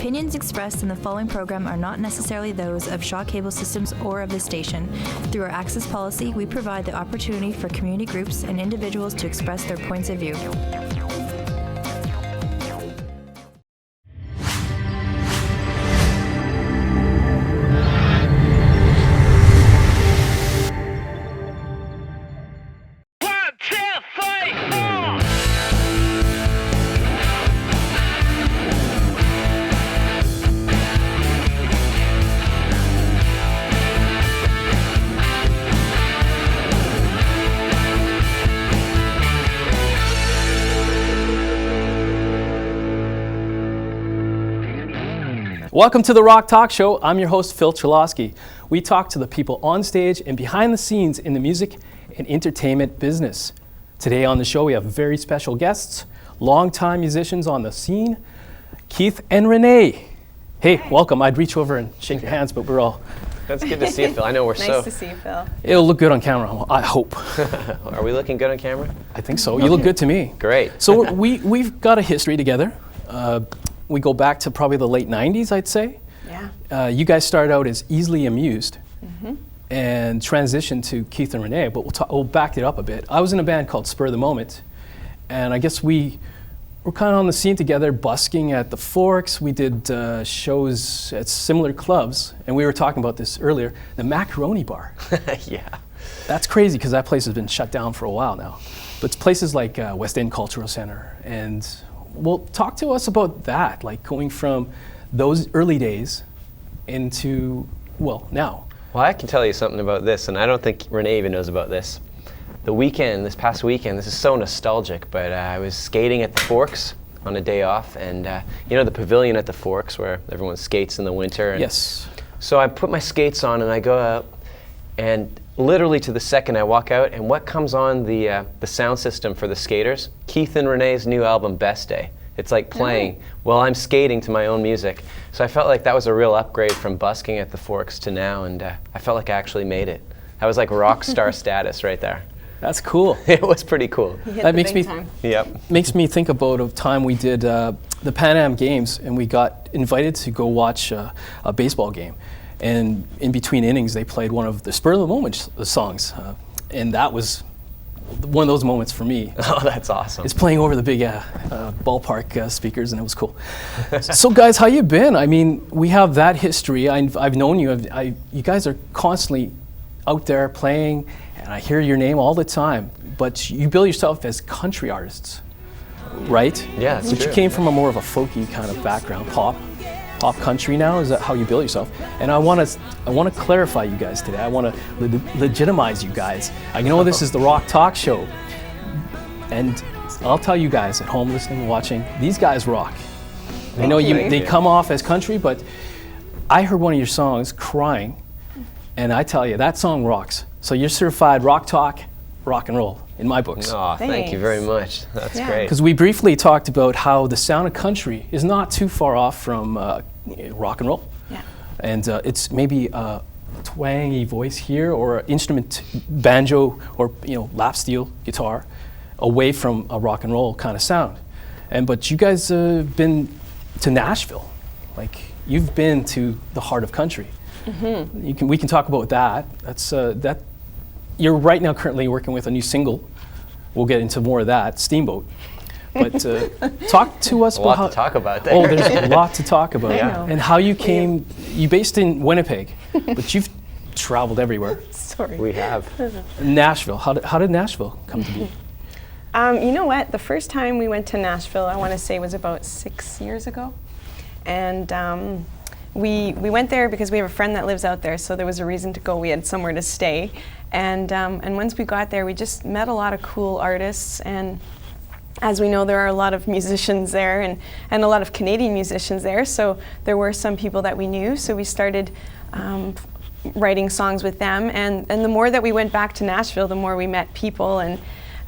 opinions expressed in the following program are not necessarily those of Shaw Cable Systems or of the station. Through our access policy, we provide the opportunity for community groups and individuals to express their points of view. Welcome to the Rock Talk Show. I'm your host, Phil Cholosky. We talk to the people on stage and behind the scenes in the music and entertainment business. Today on the show, we have very special guests, longtime musicians on the scene, Keith and Renee. Hey, welcome. I'd reach over and shake your hands, but we're all... That's good to see you, Phil. I know we're Nice to see you, Phil. It'll look good on camera, I hope. Are we looking good on camera? I think so. You look good to me. Great. So we've got a history together. We go back to probably the late 90s, I'd say. Yeah. You guys started out as Easily Amused and transitioned to Keith and Renee, but we'll back it up a bit. I was in a band called Spur of the Moment, and I guess we were kind of on the scene together, busking at the Forks. We did shows at similar clubs, and we were talking about this earlier, the Macaroni Bar. Yeah. That's crazy because that place has been shut down for a while now. But it's places like West End Cultural Center, and well, talk to us about that, like going from those early days into, well, now. Well, I can tell you something about this, and I don't think Renee even knows about this. This past weekend, this is so nostalgic, but I was skating at the Forks on a day off, and you know the pavilion at the Forks where everyone skates in the winter? And Yes. So I put my skates on and I go out, and literally to the second I walk out, and what comes on the sound system for the skaters? Keith and Renee's new album, Best Day. It's like playing while I'm skating to my own music. So I felt like that was a real upgrade from busking at the Forks to now, and I felt like I actually made it. I was like rock star status right there. That's cool. It was pretty cool. That makes me Yep. think about a time we did the Pan Am Games, and we got invited to go watch a baseball game. And in between innings, they played one of the Spur of the Moment songs, and that was one of those moments for me. Oh, that's awesome. It's playing over the big ballpark speakers, and it was cool. So, guys, how you been? I mean, we have that history. I've known you. You guys are constantly out there playing, and I hear your name all the time. But you bill yourself as country artists, right? Yeah, that's But true. you came from a more of a folky kind of background, pop country now. Is that how you bill yourself? And I want to clarify you guys today. I want to legitimize you guys. I know this is the Rock Talk Show, and I'll tell you guys at home listening and watching, these guys rock. I know they come off as country, but I heard one of your songs, Crying, and I tell you, that song rocks. So you're certified rock talk, rock and roll in my books. Oh, thank you very much. That's great. Because we briefly talked about how the sound of country is not too far off from rock and roll. Yeah. And it's maybe a twangy voice here, or an instrument, banjo, or lap steel guitar, away from a rock and roll kind of sound. But you guys have been to Nashville. Like, you've been to the heart of country. Mm-hmm. We can talk about that. That's You're right now currently working with a new single. We'll get into more of that, Steamboat. But talk to us about a lot to talk about there. Oh, there's a lot to talk about. Yeah. And how you came, you based in Winnipeg, but you've traveled everywhere. Sorry. We have. Nashville, how did Nashville come to be? You know what? The first time we went to Nashville, I want to say, was about 6 years ago. And we went there because we have a friend that lives out there, so there was a reason to go. We had somewhere to stay. And once we got there, we just met a lot of cool artists. And as we know, there are a lot of musicians there and a lot of Canadian musicians there. So there were some people that we knew. So we started writing songs with them. And the more that we went back to Nashville, the more we met people.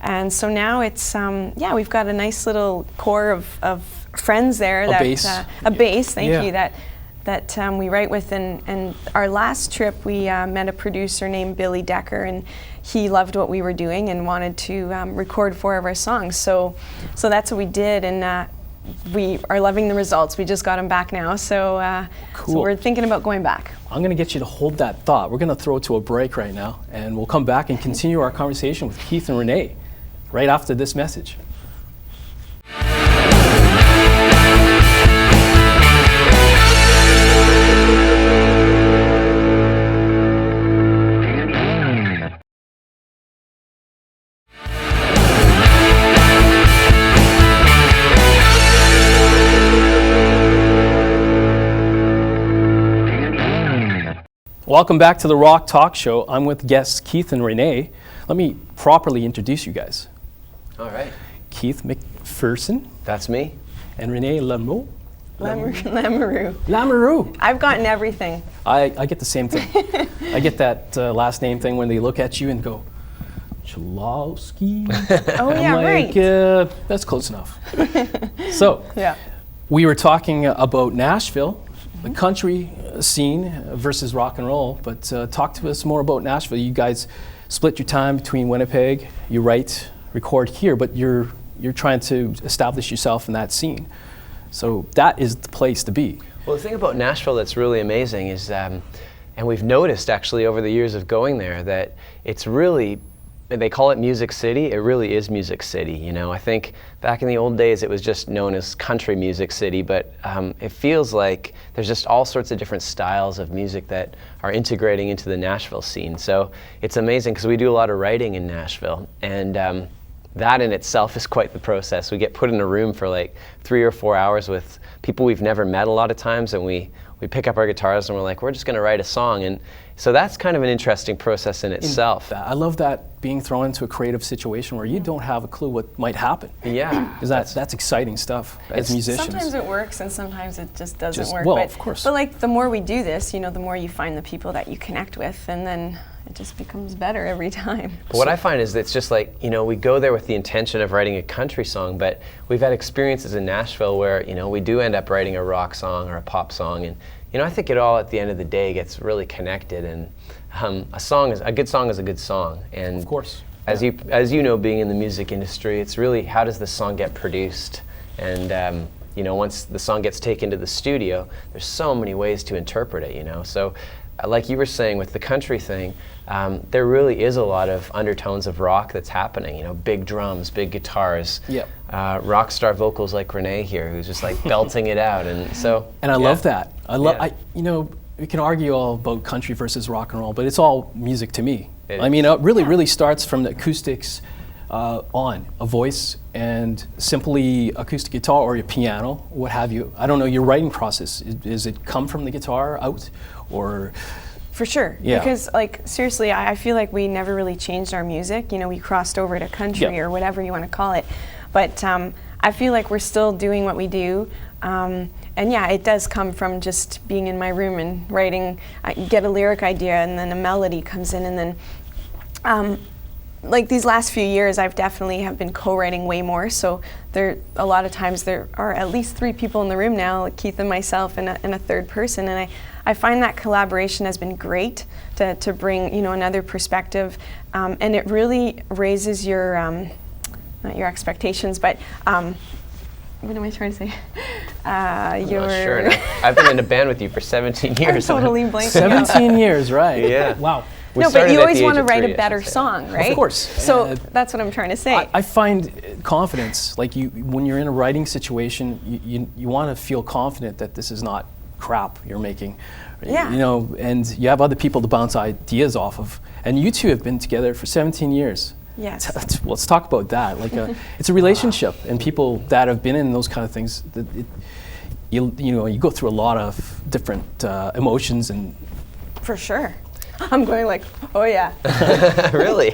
And so now it's, we've got a nice little core of friends there. A base. A base, thank you, that we write with. And our last trip, we met a producer named Billy Decker, and he loved what we were doing and wanted to record 4 of our songs. So that's what we did. And we are loving the results. We just got them back now, so Cool. so we're thinking about going back. I'm going to get you to hold that thought. We're going to throw it to a break right now, and we'll come back and continue our conversation with Keith and Renee right after this message. Welcome back to the Rock Talk Show. I'm with guests Keith and Renee. Let me properly introduce you guys. All right. Keith McPherson That's me. and Renee Lannoo. Lamoureux. Lamoureux. I've gotten everything. I get the same thing. I get that last name thing when they look at you and go, Cholosky. Oh I'm yeah, like, right. that's close enough. So, Yeah. we were talking about Nashville, the country scene versus rock and roll, but talk to us more about Nashville. You guys split your time between Winnipeg. You write, record here, but you're trying to establish yourself in that scene. So that is the place to be. Well, the thing about Nashville that's really amazing is, and we've noticed actually over the years of going there, that it's really, they call it Music City. It really is Music City. You know, I think back in the old days it was just known as Country Music City, but it feels like there's just all sorts of different styles of music that are integrating into the Nashville scene. So it's amazing because we do a lot of writing in Nashville, and that in itself is quite the process. We get put in a room for like 3 or 4 hours with people we've never met a lot of times, and we pick up our guitars and we're like, we're just going to write a song. And so that's kind of an interesting process in itself. I love that, being thrown into a creative situation where you don't have a clue what might happen. Yeah. Because that's exciting stuff as musicians. Sometimes it works and sometimes it just doesn't work. Well, but, of course. But like the more we do this, you know, the more you find the people that you connect with, and then it just becomes better every time. But what I find is that it's just like, you know, we go there with the intention of writing a country song, but we've had experiences in Nashville where, you know, we do end up writing a rock song or a pop song, and you know, I think it all at the end of the day gets really connected, and a good song is a good song. And Of course. As you know, being in the music industry, it's really how does the song get produced, and you know, once the song gets taken to the studio, there's so many ways to interpret it. You know, so like you were saying with the country thing, there really is a lot of undertones of rock that's happening. You know, big drums, big guitars, Yep. rock star vocals like Renee here, who's just like belting it out, and so. And I love that. Yeah. You know, we can argue all about country versus rock and roll, but it's all music to me. It I is. mean, it really starts from the acoustics on, a voice and simply acoustic guitar or your piano, what have you. I don't know, your writing process, is it come from the guitar out, or? For sure. Yeah. Because like seriously, I feel like we never really changed our music. You know, we crossed over to country Yeah. or whatever you want to call it. But I feel like we're still doing what we do. And yeah, it does come from just being in my room and writing. I get a lyric idea and then a melody comes in, and then like these last few years, I've definitely have been co-writing way more. So a lot of times there are at least 3 people in the room now, like Keith and myself and a third person. And I find that collaboration has been great to bring, you know, another perspective, and it really raises your not your expectations, but what am I trying to say? I'm not sure. I've been in a band with you for 17 years. I'm totally blanking out. 17 years, right? Yeah. Wow. We No, but started you at always the want age to of write 3, a I better should say. song, right? Of course. So that's what I'm trying to say. I find confidence, like when you're in a writing situation, you want to feel confident that this is not crap you're making. Yeah. You know, and you have other people to bounce ideas off of. And you two have been together for 17 years. Yes. Let's talk about that. Like, it's a relationship, and people that have been in those kind of things, you know, you go through a lot of different emotions and. For sure. I'm going like, oh yeah. Really?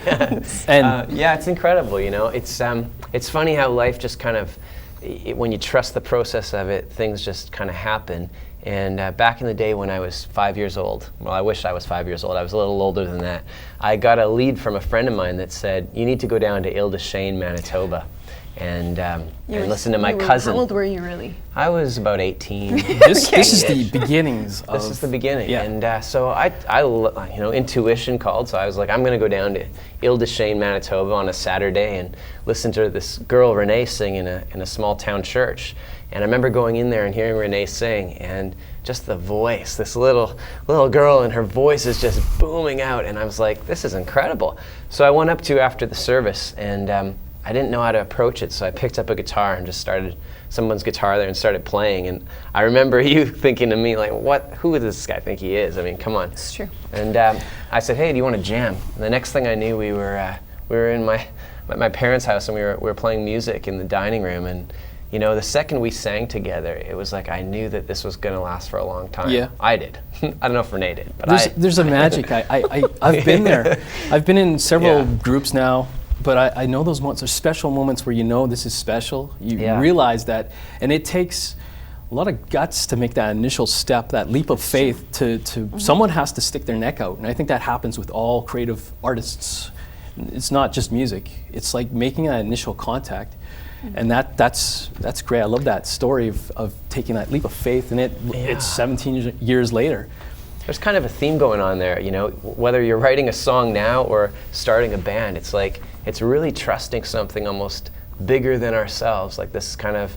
And yeah, it's incredible. You know, it's funny how life just kind of, when you trust the process of it, things just kind of happen. And back in the day when I was 5 years old, well, I wish I was 5 years old. I was a little older than that. I got a lead from a friend of mine that said, "You need to go down to Ile-des-Chênes, Manitoba." and listen to my cousin. How old were you really? I was about 18. This is the beginnings of... This is the beginning. Yeah. And so I, intuition called, so I was like, I'm going to go down to Ile-des-Chênes, Manitoba on a Saturday and listen to this girl, RENEE, sing in a small town church. And I remember going in there and hearing RENEE sing, and just the voice, this little girl, and her voice is just booming out, and I was like, this is incredible. So I went up to after the service, and I didn't know how to approach it, so I picked up a guitar and just started someone's guitar there and started playing. And I remember you thinking to me, like, who does this guy think he is? I mean, come on. It's true. And I said, hey, do you want to jam? And the next thing I knew, we were in my parents' house, and we were playing music in the dining room. And the second we sang together, it was like I knew that this was going to last for a long time. Yeah. I did. I don't know if RENEE did, but there's a magic. I've been there. I've been in several groups now, but I know those moments are special moments where this is special. You realize that, and it takes a lot of guts to make that initial step, that leap of faith. Someone has to stick their neck out, and I think that happens with all creative artists. It's not just music. It's like making that initial contact. And that's great. I love that story of taking that leap of faith, and it's 17 years later. There's kind of a theme going on there, whether you're writing a song now or starting a band, it's like, it's really trusting something almost bigger than ourselves, like this kind of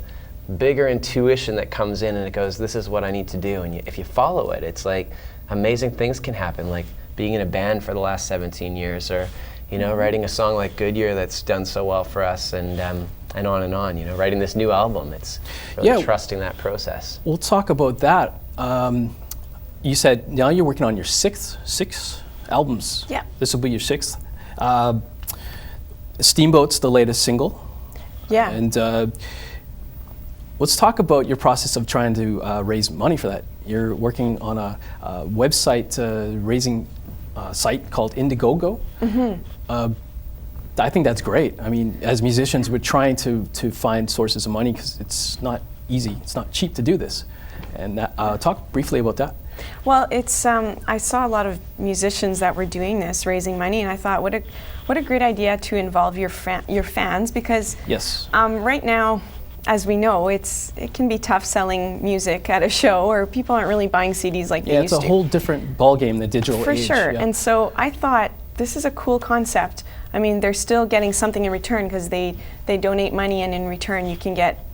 bigger intuition that comes in and it goes, this is what I need to do. And if you follow it, it's like amazing things can happen, like being in a band for the last 17 years, or writing a song like Goodyear that's done so well for us, and on and on, writing this new album. It's really trusting that process. We'll talk about that. You said now you're working on your six albums. Yeah. This will be your sixth. Steamboat's the latest single. Yeah. And let's talk about your process of trying to raise money for that. You're working on a website raising site called Indiegogo. Mm-hmm. I think that's great. I mean, as musicians, we're trying to find sources of money because it's not easy. It's not cheap to do this. And talk briefly about that. Well, it's I saw a lot of musicians that were doing this, raising money, and I thought, what a great idea to involve your fans, because right now, as we know, it can be tough selling music at a show, or people aren't really buying CDs like they used to. Yeah, it's a whole different ballgame, the digital age. For sure. Yeah. And so I thought, this is a cool concept. I mean, they're still getting something in return because they donate money, and in return you can get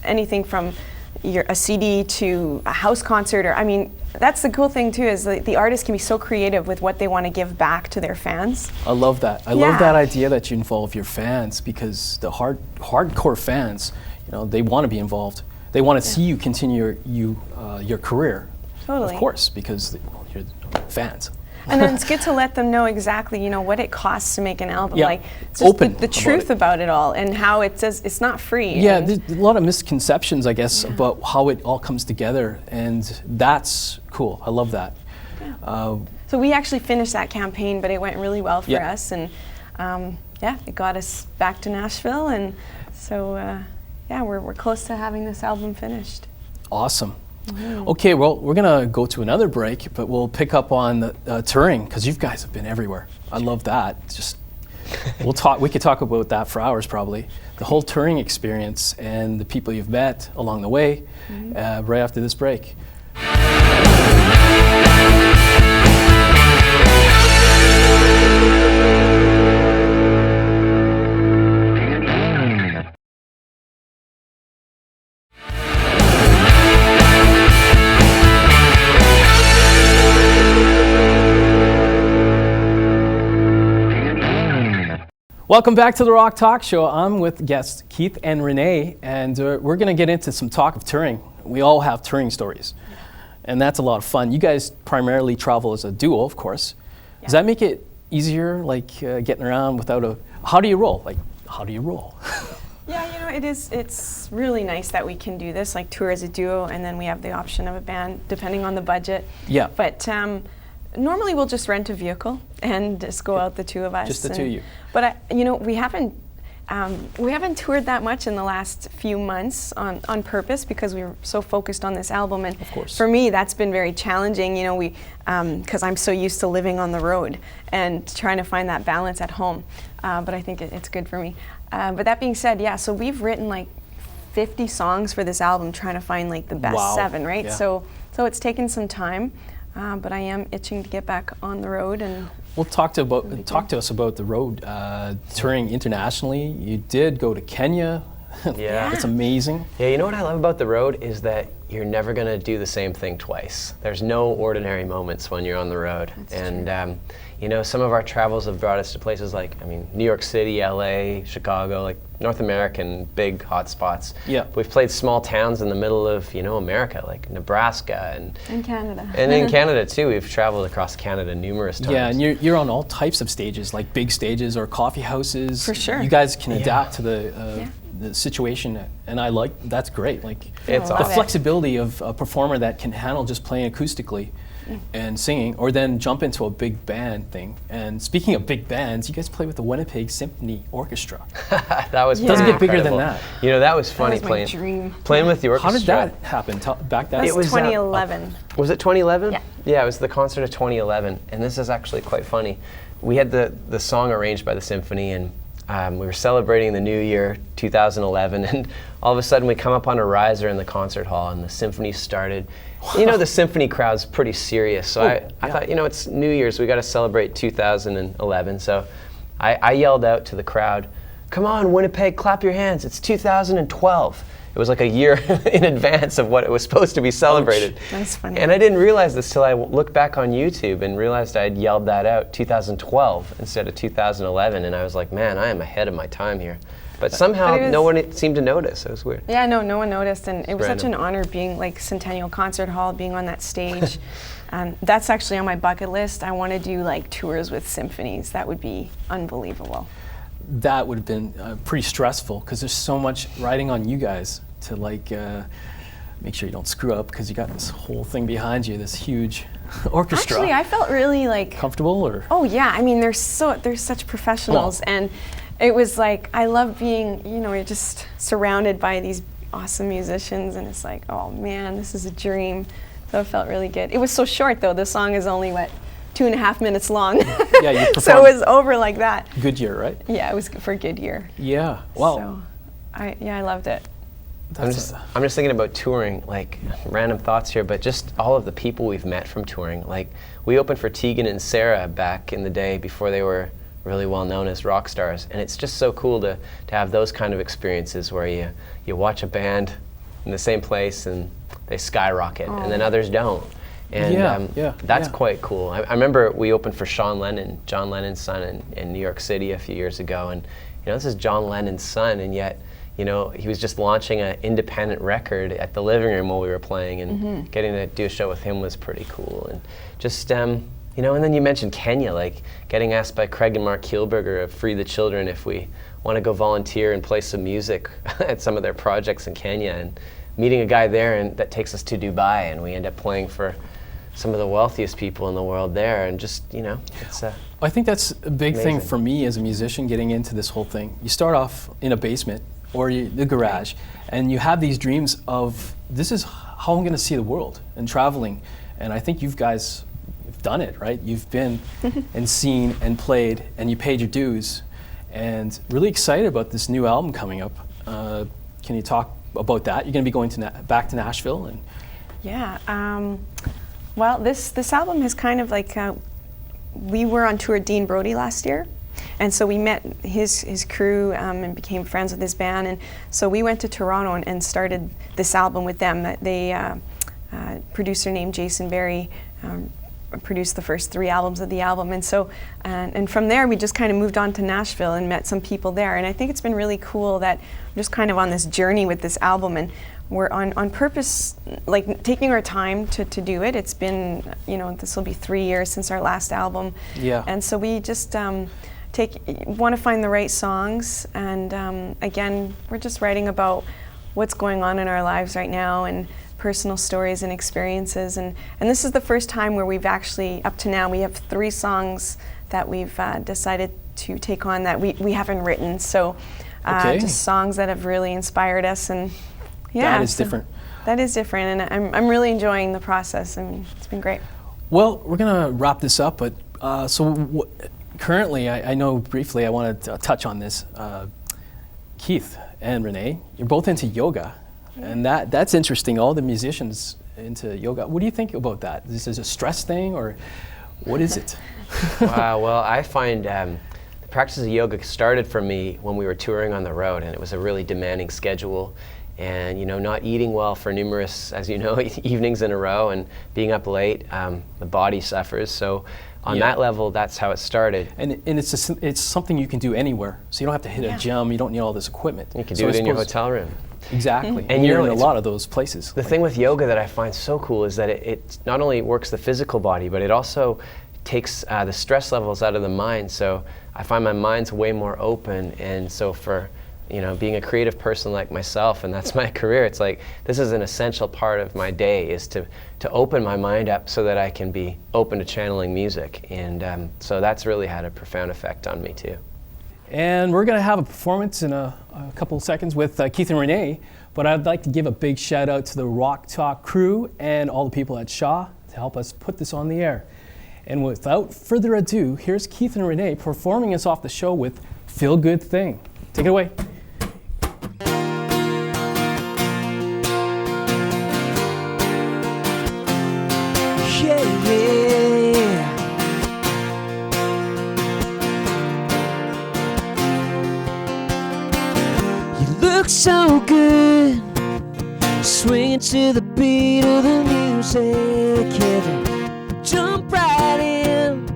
anything from a CD to a house concert, or that's the cool thing too, is the artists can be so creative with what they want to give back to their fans. I love that. I love that idea that you involve your fans, because the hardcore fans, they want to be involved. They want to see you continue your career. Totally. Of course, because you're fans. And then it's good to let them know exactly, what it costs to make an album. Yeah. Like, it's just Open the truth about it all, and how it says it's not free. Yeah, there's a lot of misconceptions, I guess, about how it all comes together, and that's cool. I love that. Yeah. So we actually finished that campaign, but it went really well for us, and it got us back to Nashville, and so we're close to having this album finished. Awesome. Mm-hmm. Okay, well, we're gonna go to another break, but we'll pick up on the touring, because you guys have been everywhere. I love that. We could talk about that for hours probably. The whole touring experience and the people you've met along the way, right after this break. Welcome back to the Rock Talk Show. I'm with guests Keith and RENEE, and we're going to get into some talk of touring. We all have touring stories, and that's a lot of fun. You guys primarily travel as a duo, of course. Yeah. Does that make it easier, getting around without how do you roll? Yeah, it's really nice that we can do this, tour as a duo, and then we have the option of a band, depending on the budget. Yeah. But normally we'll just rent a vehicle and just go out, the two of us. Just the two of you. But we haven't, We haven't toured that much in the last few months on purpose because we were so focused on this album. And Of course. for me, that's been very challenging, you know, because I'm so used to living on the road and trying to find that balance at home. But I think it's good for me. But that being said, yeah, so we've written like 50 songs for this album, trying to find like the best Wow. 7, right? Yeah. So it's taken some time, but I am itching to get back on the road. And Well, talk to us about the road, touring internationally. You did go to Kenya. Yeah. It's amazing. Yeah, you know what I love about the road is that you're never going to do the same thing twice. There's no ordinary moments when you're on the road. And you know, some of our travels have brought us to places like, I mean, New York City, LA, Chicago, like North American big hot spots. Yeah. We've played small towns in the middle of, you know, America, like Nebraska and in Canada. and in Canada too. We've traveled across Canada numerous times. Yeah, and you're on all types of stages, like big stages or coffee houses. For sure. You guys can Yeah. adapt to the situation, and that's great. Like It's I the love it. flexibility of a performer that can handle just playing acoustically and singing, or then jump into a big band thing. And speaking of big bands, you guys play with the Winnipeg Symphony Orchestra. That was Doesn't pretty get bigger than incredible. that. You know, that was funny was my playing dream. playing with the orchestra. How did that happen? Back that That's It was, 2011. Was it 2011? Yeah. Yeah, it was the concert of 2011, and this is actually quite funny. We had the song arranged by the symphony, and we were celebrating the new year, 2011, and all of a sudden we come up on a riser in the concert hall, and the symphony started. You know, the symphony crowd's pretty serious, so I thought, you know, it's New Year's, we got to celebrate 2011. So I yelled out to the crowd, "Come on, Winnipeg, clap your hands! It's 2012." It was like a year in advance of what it was supposed to be celebrated. That's funny. And I didn't realize this till I looked back on YouTube and realized I'd yelled that out 2012 instead of 2011, and I was like, man, I am ahead of my time here. But somehow But it no was- one seemed to notice. It was weird. Yeah, no one noticed, and it was such an random. honor being like Centennial Concert Hall, being on that stage. That's actually on my bucket list. I want to do like tours with symphonies. That would be unbelievable. That would have been pretty stressful because there's so much riding on you guys to like make sure you don't screw up because you got this whole thing behind you, this huge orchestra. Actually, I felt really like, Comfortable or? oh yeah, I mean, they're such professionals, and it was like, I love being, you know, you're just surrounded by these awesome musicians, and it's like, oh man, this is a dream. So it felt really good. It was so short though. The song is only, what, 2.5 minutes long. Yeah, you So performed it was over like that. Goodyear, right? Yeah, it was for Goodyear. Yeah. Well, So I loved it. I'm just thinking about touring, like random thoughts here, but just all of the people we've met from touring. Like we opened for Tegan and Sarah back in the day before they were really well known as rock stars, and it's just so cool to have those kind of experiences where you watch a band in the same place and they skyrocket, and then others don't. And that's quite cool. I remember we opened for John Lennon's son in New York City a few years ago, and you know, this is John Lennon's son, and yet, you know, he was just launching an independent record at the living room while we were playing, and getting to do a show with him was pretty cool. And just, you know, and then you mentioned Kenya, like getting asked by Craig and Mark Kielberger of Free the Children if we want to go volunteer and play some music at some of their projects in Kenya, and meeting a guy there and that takes us to Dubai, and we end up playing for some of the wealthiest people in the world there, and just, you know, it's I think that's a big thing amazing. for me as a musician getting into this whole thing. You start off in a basement or the garage, and you have these dreams of this is how I'm going to see the world and traveling. And I think you guys have done it, right? You've been and seen and played, and you paid your dues. And really excited about this new album coming up. Can you talk about that? You're going to be going to back to Nashville, and Yeah. Well, this album is kind of like, we were on tour with Dean Brody last year, and so we met his crew and became friends with his band, and so we went to Toronto and started this album with them. They producer named Jason Berry produced the first 3 albums of the album, and so and from there we just kind of moved on to Nashville and met some people there, and I think it's been really cool that we're just kind of on this journey with this album, and we're on purpose, like taking our time to do it. It's been, you know, this will be 3 years since our last album. Yeah. And so we just want to find the right songs, and again, we're just writing about what's going on in our lives right now and personal stories and experiences, and this is the first time where we've actually, up to now, we have 3 songs that we've decided to take on that we haven't written. So just songs that have really inspired us, and yeah, That is different. That is different, and I'm really enjoying the process. I mean, it's been great. Well, we're gonna wrap this up, but currently, I know briefly, I want to touch on this. Keith and Renee, you're both into yoga, and that's interesting. All the musicians into yoga. What do you think about that? Is this a stress thing, or what is it? Wow, well, I find the practice of yoga started for me when we were touring on the road, and it was a really demanding schedule. And not eating well for numerous, as you know, evenings in a row, and being up late, the body suffers. So on that level, that's how it started. And it's something you can do anywhere. So you don't have to hit a gym. You don't need all this equipment. You can do it in your hotel room. Exactly. And you're in a lot of those places. The thing with yoga that I find so cool is that it not only works the physical body, but it also takes the stress levels out of the mind. So I find my mind's way more open. And so for being a creative person like myself, and that's my career, it's like this is an essential part of my day, is to open my mind up so that I can be open to channeling music. And so that's really had a profound effect on me too. And we're going to have a performance in a couple of seconds with Keith and Renee, but I'd like to give a big shout out to the Rock Talk crew and all the people at Shaw to help us put this on the air. And without further ado, here's Keith and Renee performing us off the show with Feel Good Thing. Take it away. So good, swinging to the beat of the music, yeah. Jump right in,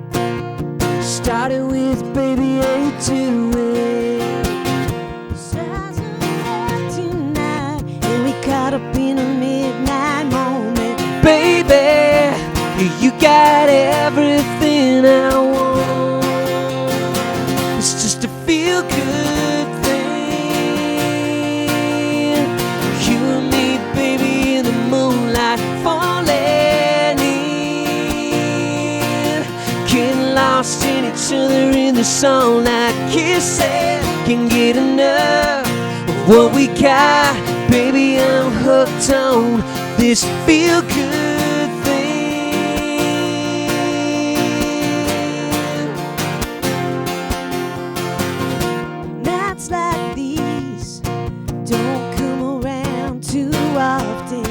started with baby, how you doing? Stars are out tonight, and we caught up in a midnight moment. Baby, you got everything I want. It's just a feel good. Lost in each other in the song like kisses. Can't get enough of what we got. Baby, I'm hooked on this feel good thing. Nights like these don't come around too often.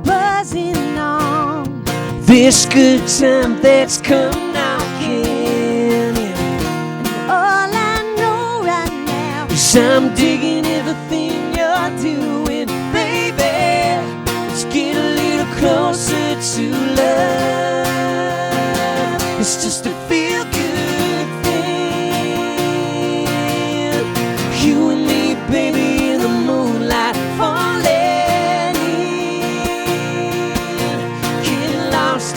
Buzzing on this good time that's come knocking, and all I know right now is I'm digging everything you're doing, baby. Let's get a little closer to love. It's just a feel good thing. You and me, baby, in the moonlight, falling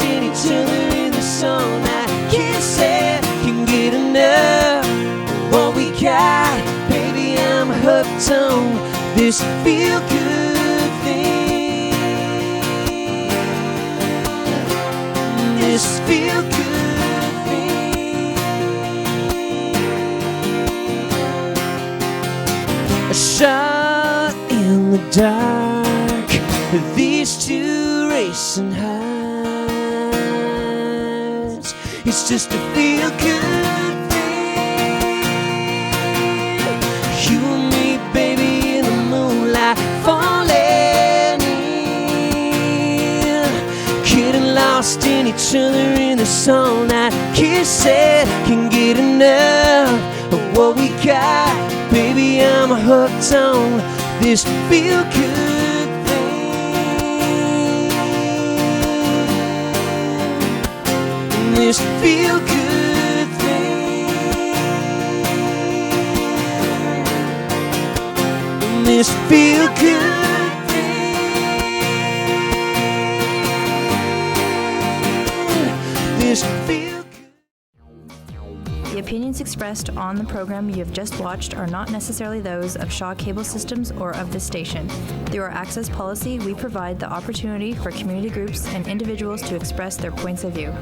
in each other in the song. I can't say can get enough of what we got. Baby, I'm hooked on this feel good thing. This feel good thing. A shot in the dark, these two racing high. It's just a feel good thing. You and me, baby, in the moonlight, falling in, getting lost in each other in the song. That kisses can get enough of what we got. Baby, I'm hooked on this feel good. This feel good thing. This feel good thing. This feel good. The opinions expressed on the program you have just watched are not necessarily those of Shaw Cable Systems or of this station. Through our access policy, we provide the opportunity for community groups and individuals to express their points of view.